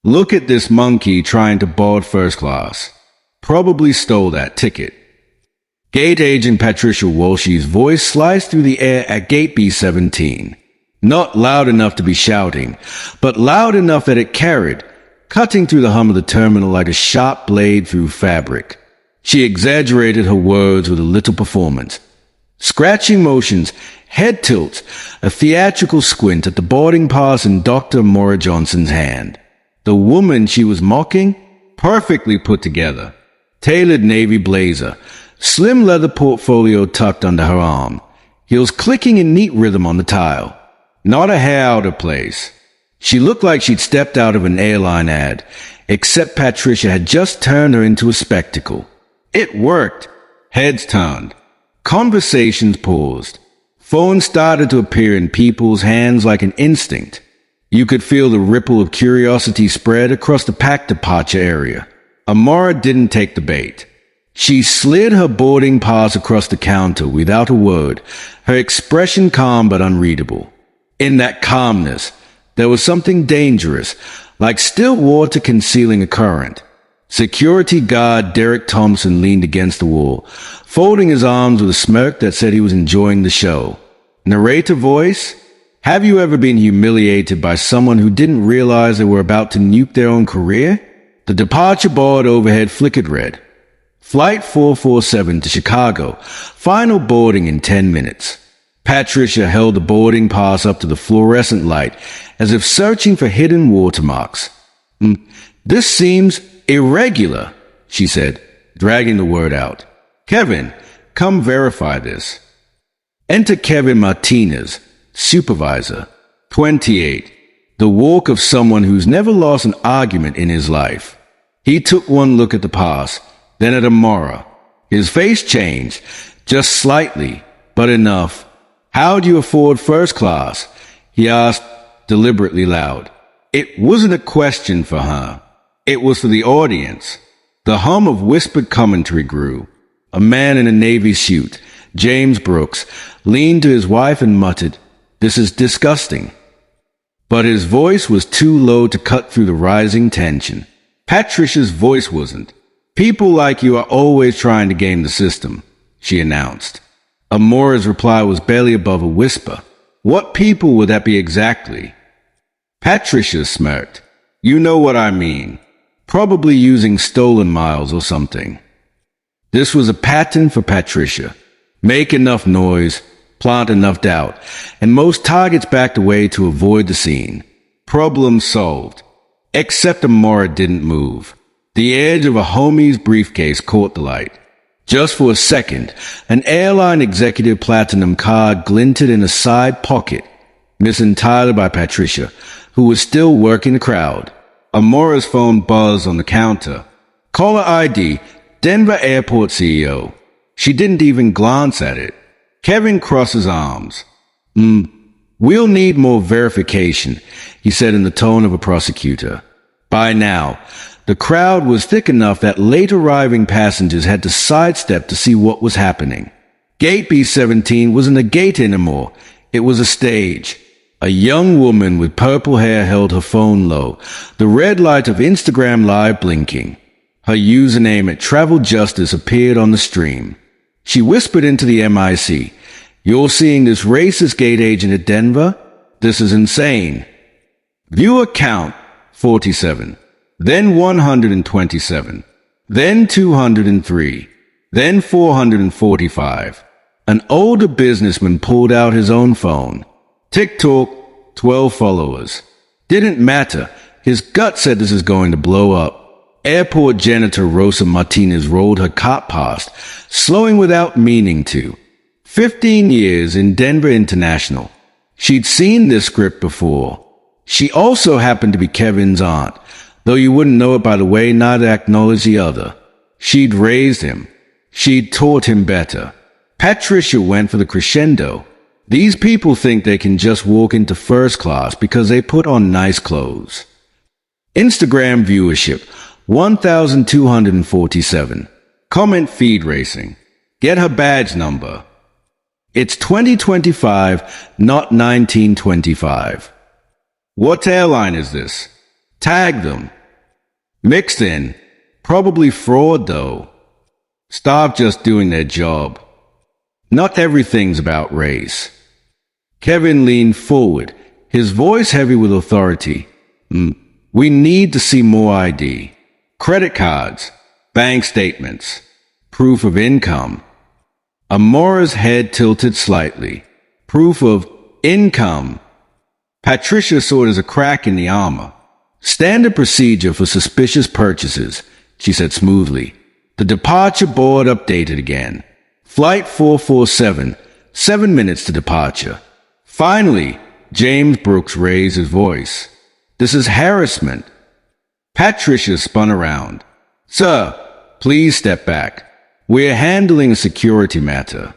Look at this monkey trying to board first class. Probably stole that ticket. Gate agent Patricia Walsh's voice sliced through the air at Gate B17. Not loud enough to be shouting, but loud enough that it carried, cutting through the hum of the terminal like a sharp blade through fabric. She exaggerated her words with a little performance. Scratching motions, head tilts, a theatrical squint at the boarding pass in Dr. Maura Johnson's hand. The woman she was mocking? Perfectly put together. Tailored navy blazer, slim leather portfolio tucked under her arm, heels clicking in neat rhythm on the tile. Not a hair out of place. She looked like she'd stepped out of an airline ad, except Patricia had just turned her into a spectacle. It worked. Heads turned. Conversations paused. Phones started to appear in people's hands like an instinct. You could feel the ripple of curiosity spread across the packed departure area. Amara didn't take the bait. She slid her boarding pass across the counter without a word, her expression calm but unreadable. In that calmness, there was something dangerous, like still water concealing a current. Security guard Derek Thompson leaned against the wall, folding his arms with a smirk that said he was enjoying the show. Narrator voice: have you ever been humiliated by someone who didn't realize they were about to nuke their own career? The departure board overhead flickered red. Flight 447 to Chicago. Final boarding in 10 minutes. Patricia held the boarding pass up to the fluorescent light, as if searching for hidden watermarks. This seems irregular, she said, dragging the word out. Kevin, come verify this. Enter Kevin Martinez, supervisor, 28. The walk of someone who's never lost an argument in his life. He took one look at the pass, then at Amara. His face changed, just slightly, but enough. How do you afford first class? He asked, deliberately loud. It wasn't a question for her. It was for the audience. The hum of whispered commentary grew. A man in a navy suit, James Brooks, leaned to his wife and muttered, "This is disgusting." But his voice was too low to cut through the rising tension. Patricia's voice wasn't. "People like you are always trying to game the system," she announced. Amora's reply was barely above a whisper. "What people would that be exactly?" Patricia smirked. "You know what I mean. Probably using stolen miles or something." This was a pattern for Patricia. Make enough noise, plant enough doubt, and most targets backed away to avoid the scene. Problem solved. Except Amora didn't move. The edge of a homie's briefcase caught the light. Just for a second, an airline executive platinum card glinted in a side pocket, missed entirely by Patricia, who was still working the crowd. Amora's phone buzzed on the counter. Caller ID, Denver Airport CEO. She didn't even glance at it. Kevin crossed his arms. We'll need more verification, he said in the tone of a prosecutor. By now, the crowd was thick enough that late arriving passengers had to sidestep to see what was happening. Gate B17 wasn't a gate anymore. It was a stage. A young woman with purple hair held her phone low, the red light of Instagram Live blinking. Her username at Travel Justice appeared on the stream. She whispered into the MIC, "You're seeing this racist gate agent at Denver? This is insane." Viewer count, 47. Then 127. Then 203. Then 445. An older businessman pulled out his own phone. TikTok, 12 followers. Didn't matter. His gut said this is going to blow up. Airport janitor Rosa Martinez rolled her cart past, slowing without meaning to. 15 years in Denver International. She'd seen this script before. She also happened to be Kevin's aunt, though you wouldn't know it by the way neither acknowledged the other. She'd raised him. She'd taught him better. Patricia went for the crescendo. These people think they can just walk into first class because they put on nice clothes. Instagram viewership, 1,247. Comment feed racing. Get her badge number. It's 2025, not 1925. What airline is this? Tag them. Mixed in. Probably fraud, though. Stop just doing their job. Not everything's about race. Kevin leaned forward, his voice heavy with authority. We need to see more ID. Credit cards, bank statements, proof of income. Amora's head tilted slightly. Proof of income. Patricia saw it as a crack in the armor. Standard procedure for suspicious purchases, she said smoothly. The departure board updated again. Flight 447, 7 minutes to departure. Finally, James Brooks raised his voice. This is harassment. Patricia spun around. Sir, please step back. We're handling a security matter.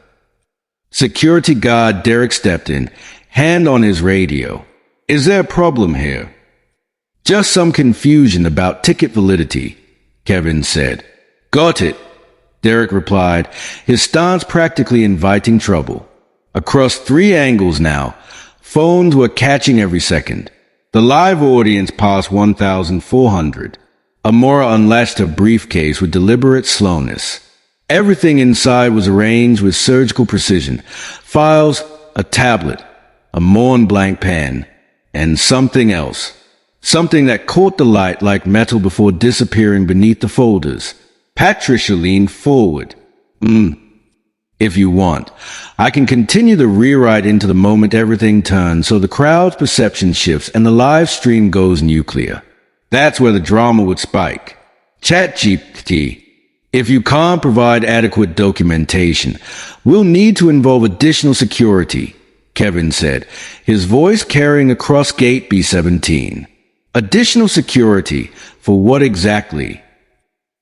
Security guard Derek stepped in, hand on his radio. Is there a problem here? Just some confusion about ticket validity, Kevin said. Got it, Derek replied, his stance practically inviting trouble. Across 3 angles now, phones were catching every second. The live audience passed 1,400. Amora unlatched her briefcase with deliberate slowness. Everything inside was arranged with surgical precision. Files, a tablet, a Mont-Blanc pen, and something else. Something that caught the light like metal before disappearing beneath the folders. Patricia leaned forward. If you want, I can continue the rewrite into the moment everything turns so the crowd's perception shifts and the live stream goes nuclear. That's where the drama would spike. ChatGPT. If you can't provide adequate documentation, we'll need to involve additional security, Kevin said, his voice carrying across Gate B17. Additional security for what exactly?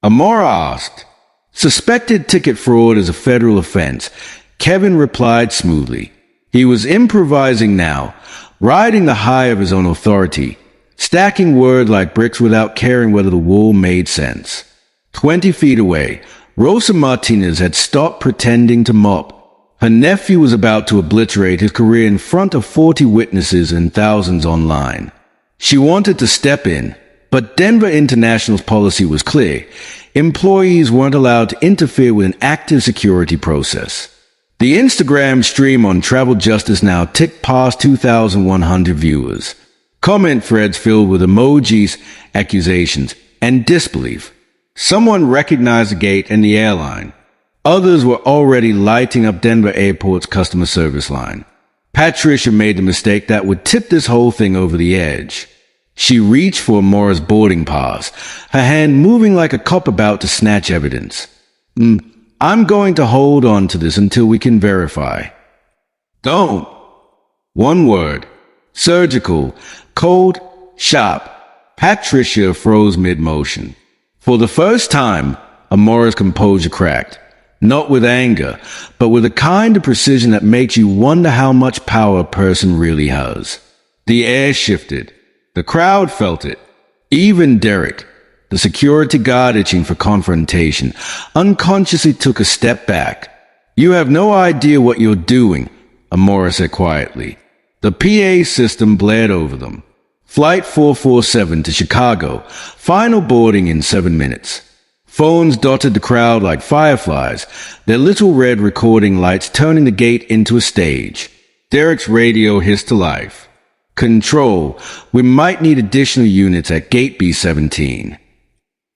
Amora asked. Suspected ticket fraud is a federal offense. Kevin replied smoothly. He was improvising now, riding the high of his own authority, stacking words like bricks without caring whether the wall made sense. 20 feet away, Rosa Martinez had stopped pretending to mop. Her nephew was about to obliterate his career in front of 40 witnesses and thousands online. She wanted to step in, but Denver International's policy was clear. Employees weren't allowed to interfere with an active security process. The Instagram stream on Travel Justice Now ticked past 2,100 viewers. Comment threads filled with emojis, accusations, and disbelief. Someone recognized the gate and the airline. Others were already lighting up Denver Airport's customer service line. Patricia made the mistake that would tip this whole thing over the edge. She reached for Amora's boarding pass, her hand moving like a cop about to snatch evidence. I'm going to hold on to this until we can verify. Don't. One word. Surgical. Cold. Sharp. Patricia froze mid-motion. For the first time, Amora's composure cracked. Not with anger, but with a kind of precision that makes you wonder how much power a person really has. The air shifted. The crowd felt it. Even Derek, the security guard itching for confrontation, unconsciously took a step back. You have no idea what you're doing, Amora said quietly. The PA system blared over them. Flight 447 to Chicago, final boarding in 7 minutes. Phones dotted the crowd like fireflies, their little red recording lights turning the gate into a stage. Derek's radio hissed to life. Control, we might need additional units at Gate B17.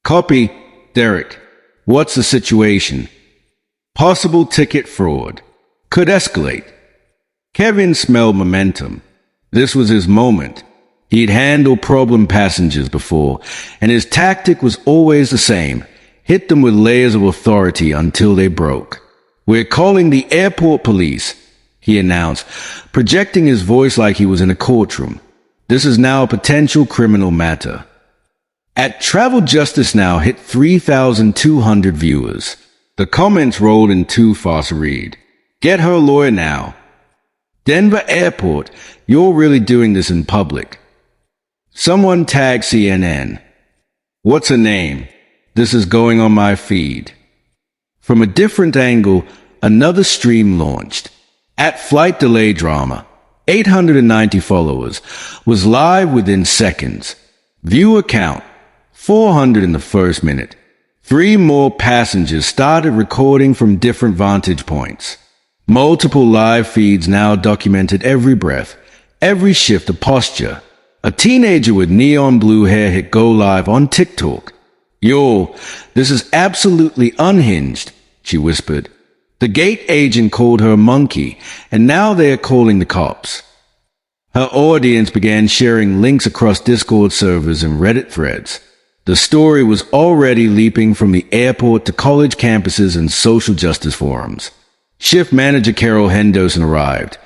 Copy, Derek. What's the situation? Possible ticket fraud. Could escalate. Kevin smelled momentum. This was his moment. He'd handled problem passengers before, and his tactic was always the same. Hit them with layers of authority until they broke. We're calling the airport police, he announced, projecting his voice like he was in a courtroom. This is now a potential criminal matter. At Travel Justice Now hit 3,200 viewers. The comments rolled in too fast to read. Get her a lawyer now. Denver Airport, you're really doing this in public. Someone tag CNN. What's her name? This is going on my feed. From a different angle, another stream launched. At Flight Delay Drama, 890 followers, was live within seconds. Viewer count, 400 in the first minute. 3 more passengers started recording from different vantage points. Multiple live feeds now documented every breath, every shift of posture. A teenager with neon blue hair hit go live on TikTok. "Yo, this is absolutely unhinged," she whispered. The gate agent called her a monkey, and now they are calling the cops. Her audience began sharing links across Discord servers and Reddit threads. The story was already leaping from the airport to college campuses and social justice forums. Shift manager Carol Henderson arrived,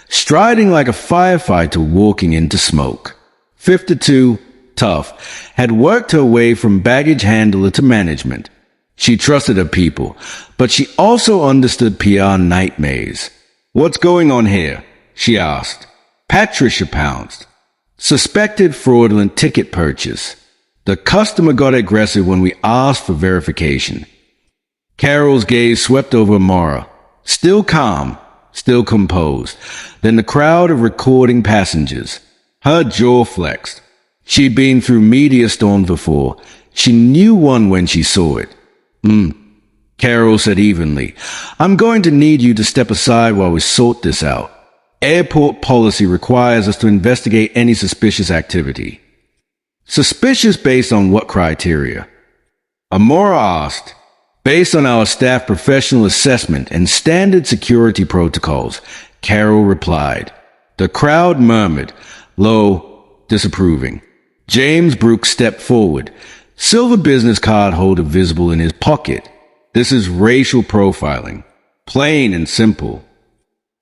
striding like a firefighter walking into smoke. 52, tough, had worked her way from baggage handler to management. She trusted her people, but she also understood PR nightmares. "What's going on here?" she asked. Patricia pounced. "Suspected fraudulent ticket purchase. The customer got aggressive when we asked for verification." Carol's gaze swept over Mara, still calm, still composed. Then the crowd of recording passengers. Her jaw flexed. She'd been through media storms before. She knew one when she saw it. Carol said evenly, "I'm going to need you to step aside while we sort this out. Airport policy requires us to investigate any suspicious activity." "Suspicious based on what criteria?" Amora asked. "Based on our staff professional assessment and standard security protocols," Carol replied. The crowd murmured, low, disapproving. James Brooks stepped forward, silver business card holder visible in his pocket. "This is racial profiling. Plain and simple."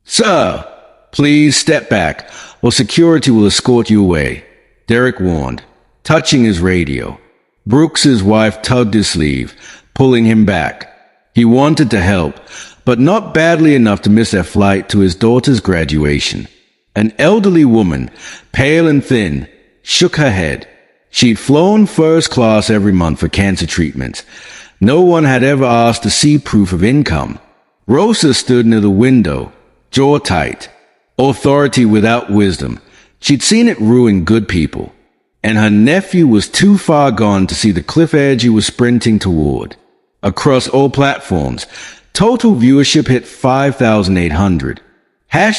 "Sir, please step back, or security will escort you away," Derek warned, touching his radio. Brooks's wife tugged his sleeve, pulling him back. He wanted to help, but not badly enough to miss their flight to his daughter's graduation. An elderly woman, pale and thin, shook her head. She'd flown first class every month for cancer treatments. No one had ever asked to see proof of income. Rosa stood near the window, jaw tight. Authority without wisdom. She'd seen it ruin good people. And her nephew was too far gone to see the cliff edge he was sprinting toward. Across all platforms, total viewership hit 5,800.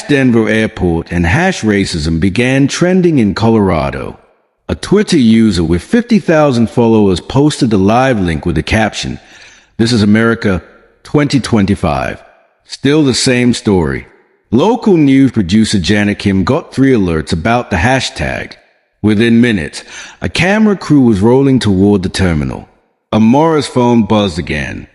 #Denver Airport and #racism began trending in Colorado. A Twitter user with 50,000 followers posted a live link with the caption, "This is America 2025. Still the same story." Local news producer Janet Kim got 3 alerts about the hashtag. Within minutes, a camera crew was rolling toward the terminal. Amora's phone buzzed again.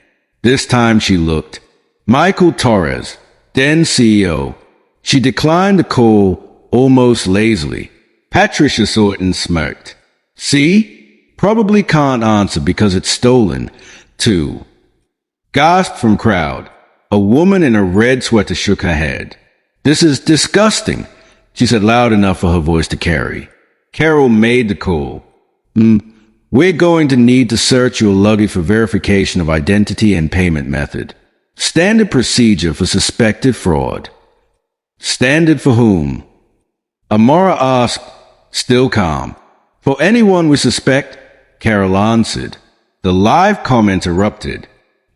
This time she looked. Michael Torres, then CEO. She declined the call almost lazily. Patricia saw it and smirked. "See? Probably can't answer because it's stolen, too." Gasp from crowd. A woman in a red sweater shook her head. "This is disgusting," she said loud enough for her voice to carry. Carol made the call. "We're going to need to search your luggage for verification of identity and payment method. Standard procedure for suspected fraud." "Standard for whom?" Amora asked, still calm. "For anyone we suspect," Carol answered. The live comment erupted.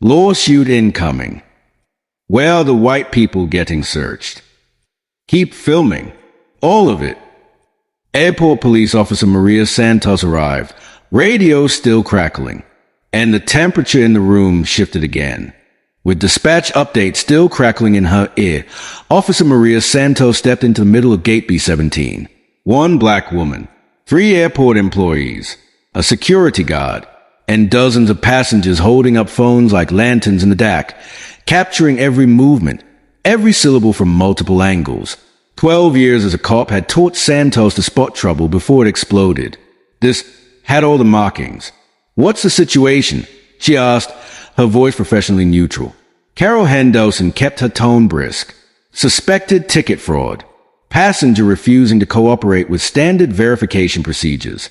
"Lawsuit incoming. Where are the white people getting searched?" "Keep filming. All of it." Airport police officer Maria Santos arrived, radio still crackling, and the temperature in the room shifted again. With dispatch updates still crackling in her ear, Officer Maria Santos stepped into the middle of Gate B17. 1 black woman, 3 airport employees, a security guard, and dozens of passengers holding up phones like lanterns in the DAC, capturing every movement, every syllable from multiple angles. 12 years as a cop had taught Santos to spot trouble before it exploded. This had all the markings. "What's the situation?" she asked, her voice professionally neutral. Carol Henderson kept her tone brisk. "Suspected ticket fraud. Passenger refusing to cooperate with standard verification procedures."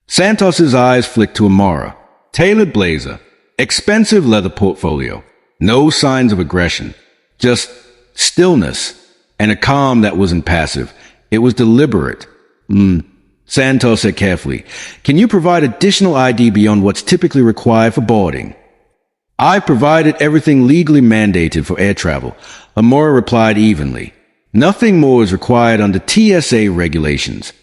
Santos's eyes flicked to Amara. Tailored blazer. Expensive leather portfolio. No signs of aggression. Just stillness. And a calm that wasn't passive. It was deliberate. Santos said carefully. Can you provide additional ID beyond what's typically required for boarding? I provided everything legally mandated for air travel, Amora replied evenly. Nothing more is required under TSA regulations.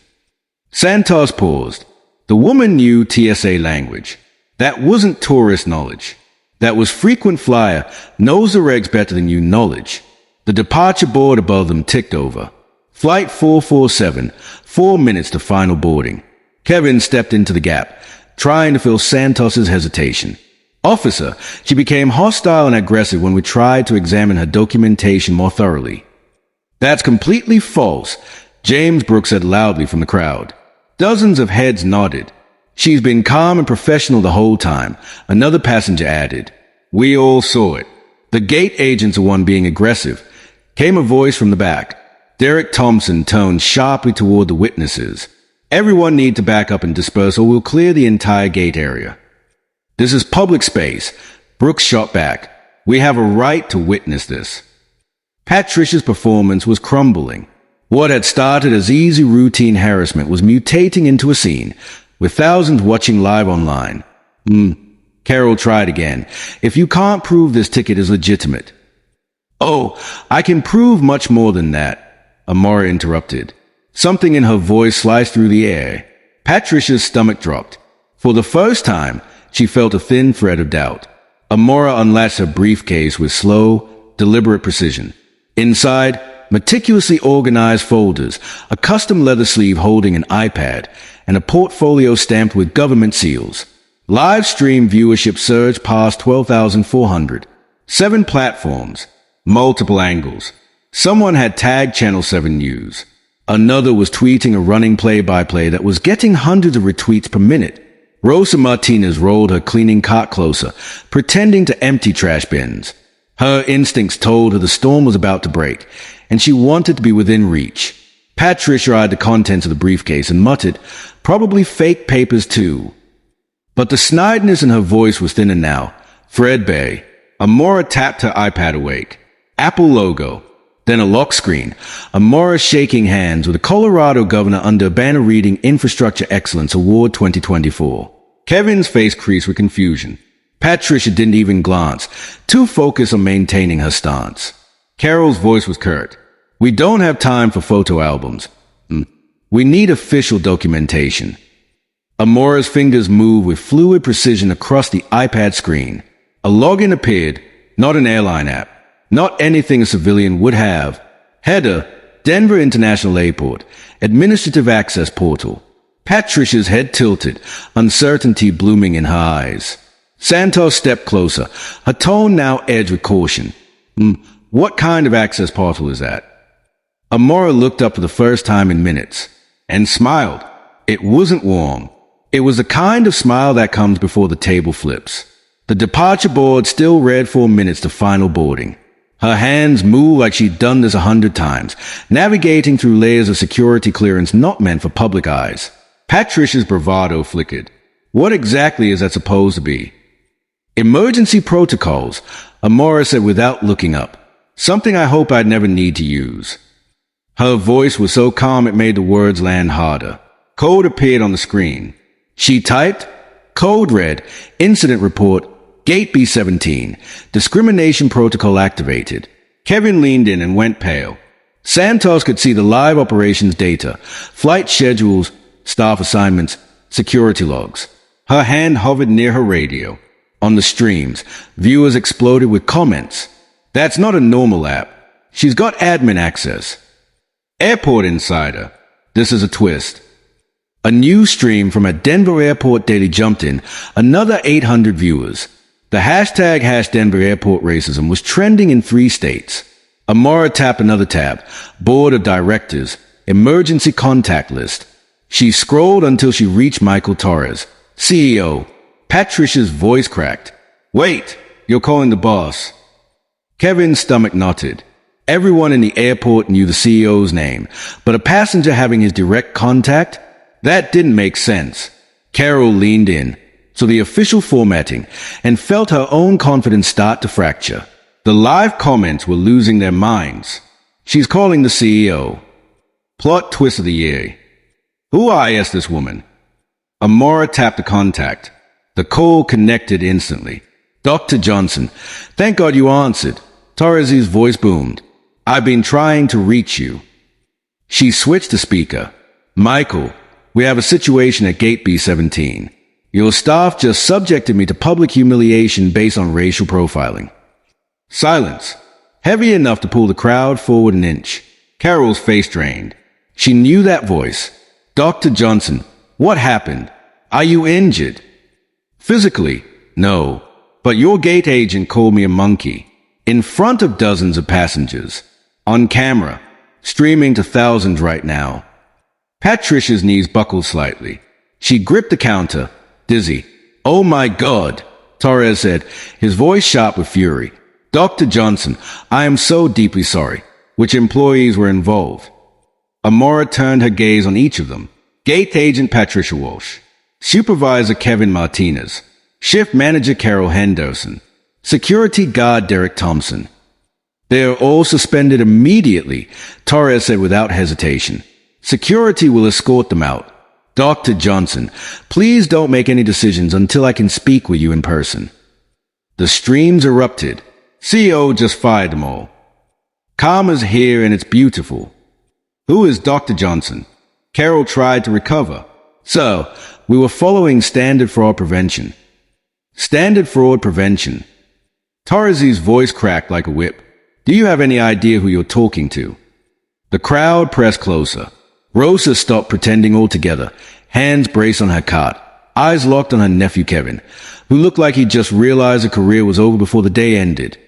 Santos paused. The woman knew TSA language. That wasn't tourist knowledge. That was frequent flyer, knows the regs better than you knowledge. The departure board above them ticked over. Flight 447, 4 minutes to final boarding. Kevin stepped into the gap, trying to fill Santos's hesitation. Officer, she became hostile and aggressive when we tried to examine her documentation more thoroughly. That's completely false, James Brooks said loudly from the crowd. Dozens of heads nodded. She's been calm and professional the whole time, another passenger added. We all saw it. The gate agents are one being aggressive. Came a voice from the back. Derek Thompson toned sharply toward the witnesses. Everyone need to back up and disperse or we'll clear the entire gate area. This is public space. Brooks shot back. We have a right to witness this. Patricia's performance was crumbling. What had started as easy routine harassment was mutating into a scene, with thousands watching live online. Carol tried again. If you can't prove this ticket is legitimate. Oh, I can prove much more than that, Amora interrupted. Something in her voice sliced through the air. Patricia's stomach dropped. For the first time, she felt a thin thread of doubt. Amora unlatched her briefcase with slow, deliberate precision. Inside, meticulously organized folders, a custom leather sleeve holding an iPad, and a portfolio stamped with government seals. Live stream viewership surged past 12,400. 7 platforms. Multiple angles. Someone had tagged Channel 7 News. Another was tweeting a running play-by-play that was getting hundreds of retweets per minute. Rosa Martinez rolled her cleaning cart closer, pretending to empty trash bins. Her instincts told her the storm was about to break, and she wanted to be within reach. Patricia eyed the contents of the briefcase and muttered, probably fake papers too. But the snideness in her voice was thinner now. Threadbare. Amora tapped her iPad awake. Apple logo. Then a lock screen. Amora shaking hands with the Colorado governor under a banner reading Infrastructure Excellence Award 2024. Kevin's face creased with confusion. Patricia didn't even glance, too focused on maintaining her stance. Carol's voice was curt. We don't have time for photo albums. We need official documentation. Amora's fingers moved with fluid precision across the iPad screen. A login appeared, not an airline app, not anything a civilian would have. Header, Denver International Airport, Administrative Access Portal. Patricia's head tilted, uncertainty blooming in her eyes. Santos stepped closer, her tone now edged with caution. What kind of access portal is that? Amora looked up for the first time in minutes, and smiled. It wasn't warm. It was the kind of smile that comes before the table flips. The departure board still read 4 minutes to final boarding. Her hands moved like she'd done this 100 times, navigating through layers of security clearance not meant for public eyes. Patricia's bravado flickered. What exactly is that supposed to be? Emergency protocols, Amora said without looking up. Something I hope I'd never need to use. Her voice was so calm it made the words land harder. Code appeared on the screen. She typed, code read, incident report, Gate B17, discrimination protocol activated. Kevin leaned in and went pale. Santos could see the live operations data, flight schedules, staff assignments, security logs. Her hand hovered near her radio. On the streams, viewers exploded with comments. That's not a normal app. She's got admin access. Airport Insider. This is a twist. A new stream from a Denver airport daily jumped in, another 800 viewers. The hashtag #Denver Airport Racism was trending in 3 states. Amora tapped another tab, Board of Directors, Emergency Contact List. She scrolled until she reached Michael Torres, CEO. Patricia's voice cracked. Wait, you're calling the boss. Kevin's stomach knotted. Everyone in the airport knew the CEO's name, but a passenger having his direct contact? That didn't make sense. Carol leaned in, saw the official formatting, and felt her own confidence start to fracture. The live comments were losing their minds. She's calling the CEO. Plot twist of the year. Who I asked this woman. Amora tapped the contact. The call connected instantly. Dr. Johnson, thank God you answered. Torres's voice boomed. I've been trying to reach you. She switched to speaker. Michael, we have a situation at Gate B17. Your staff just subjected me to public humiliation based on racial profiling. Silence. Heavy enough to pull the crowd forward an inch. Carol's face drained. She knew that voice. Dr. Johnson, what happened? Are you injured? Physically, no. But your gate agent called me a monkey. In front of dozens of passengers. On camera. Streaming to thousands right now. Patricia's knees buckled slightly. She gripped the counter, dizzy. Oh my God, Torres said, his voice sharp with fury. Dr. Johnson, I am so deeply sorry. Which employees were involved? Amora turned her gaze on each of them. Gate agent Patricia Walsh. Supervisor Kevin Martinez. Shift manager Carol Henderson. Security guard Derek Thompson. They are all suspended immediately, Torres said without hesitation. Security will escort them out. Dr. Johnson, please don't make any decisions until I can speak with you in person. The streams erupted. CEO just fired them all. Karma's here and it's beautiful. Who is Dr. Johnson? Carol tried to recover. So, we were following standard fraud prevention. Standard fraud prevention. Torres's voice cracked like a whip. Do you have any idea who you're talking to? The crowd pressed closer. Rosa stopped pretending altogether, hands braced on her cart, eyes locked on her nephew Kevin, who looked like he just realized a career was over before the day ended.